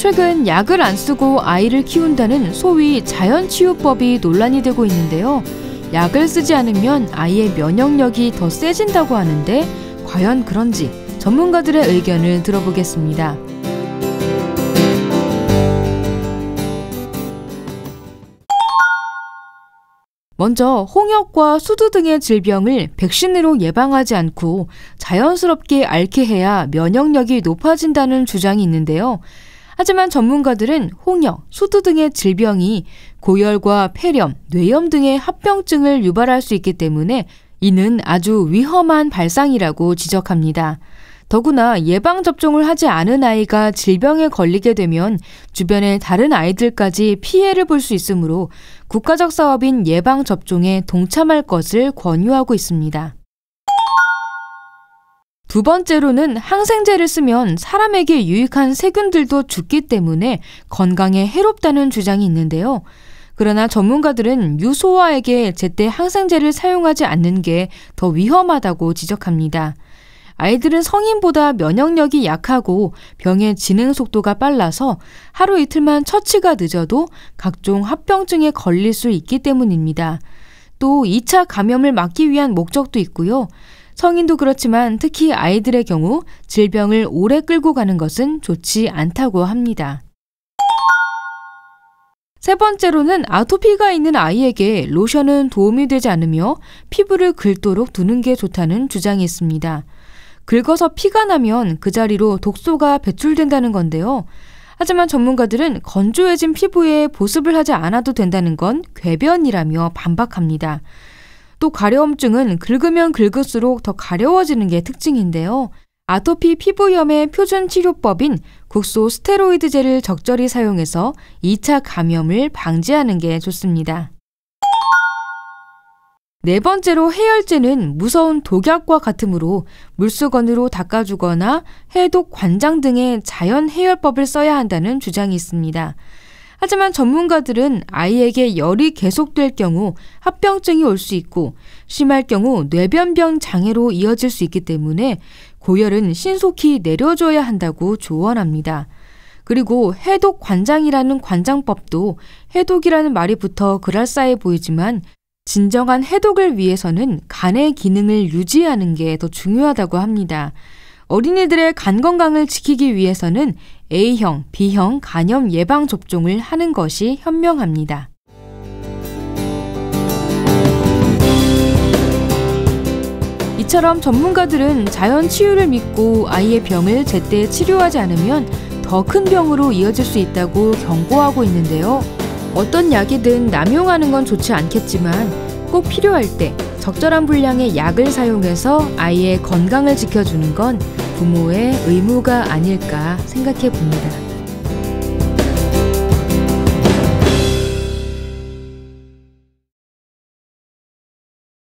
최근 약을 안 쓰고 아이를 키운다는 소위 자연치유법이 논란이 되고 있는데요. 약을 쓰지 않으면 아이의 면역력이 더 세진다고 하는데 과연 그런지 전문가들의 의견을 들어보겠습니다. 먼저 홍역과 수두 등의 질병을 백신으로 예방하지 않고 자연스럽게 앓게 해야 면역력이 높아진다는 주장이 있는데요. 하지만 전문가들은 홍역, 수두 등의 질병이 고열과 폐렴, 뇌염 등의 합병증을 유발할 수 있기 때문에 이는 아주 위험한 발상이라고 지적합니다. 더구나 예방접종을 하지 않은 아이가 질병에 걸리게 되면 주변의 다른 아이들까지 피해를 볼 수 있으므로 국가적 사업인 예방접종에 동참할 것을 권유하고 있습니다. 두 번째로는 항생제를 쓰면 사람에게 유익한 세균들도 죽기 때문에 건강에 해롭다는 주장이 있는데요. 그러나 전문가들은 유소아에게 제때 항생제를 사용하지 않는 게 더 위험하다고 지적합니다. 아이들은 성인보다 면역력이 약하고 병의 진행 속도가 빨라서 하루 이틀만 처치가 늦어도 각종 합병증에 걸릴 수 있기 때문입니다. 또 2차 감염을 막기 위한 목적도 있고요. 성인도 그렇지만 특히 아이들의 경우 질병을 오래 끌고 가는 것은 좋지 않다고 합니다. 세 번째로는 아토피가 있는 아이에게 로션은 도움이 되지 않으며 피부를 긁도록 두는 게 좋다는 주장이 있습니다. 긁어서 피가 나면 그 자리로 독소가 배출된다는 건데요. 하지만 전문가들은 건조해진 피부에 보습을 하지 않아도 된다는 건 궤변이라며 반박합니다. 또 가려움증은 긁으면 긁을수록 더 가려워지는 게 특징인데요. 아토피 피부염의 표준 치료법인 국소 스테로이드제를 적절히 사용해서 2차 감염을 방지하는 게 좋습니다. 네 번째로 해열제는 무서운 독약과 같으므로 물수건으로 닦아주거나 해독 관장 등의 자연 해열법을 써야 한다는 주장이 있습니다. 하지만 전문가들은 아이에게 열이 계속될 경우 합병증이 올 수 있고 심할 경우 뇌변병 장애로 이어질 수 있기 때문에 고열은 신속히 내려줘야 한다고 조언합니다. 그리고 해독 관장이라는 관장법도 해독이라는 말이 붙어 그럴싸해 보이지만 진정한 해독을 위해서는 간의 기능을 유지하는 게 더 중요하다고 합니다. 어린이들의 간 건강을 지키기 위해서는 A형, B형 간염 예방 접종을 하는 것이 현명합니다. 이처럼 전문가들은 자연 치유를 믿고 아이의 병을 제때 치료하지 않으면 더 큰 병으로 이어질 수 있다고 경고하고 있는데요. 어떤 약이든 남용하는 건 좋지 않겠지만 꼭 필요할 때 적절한 분량의 약을 사용해서 아이의 건강을 지켜주는 건 부모의 의무가 아닐까 생각해 봅니다.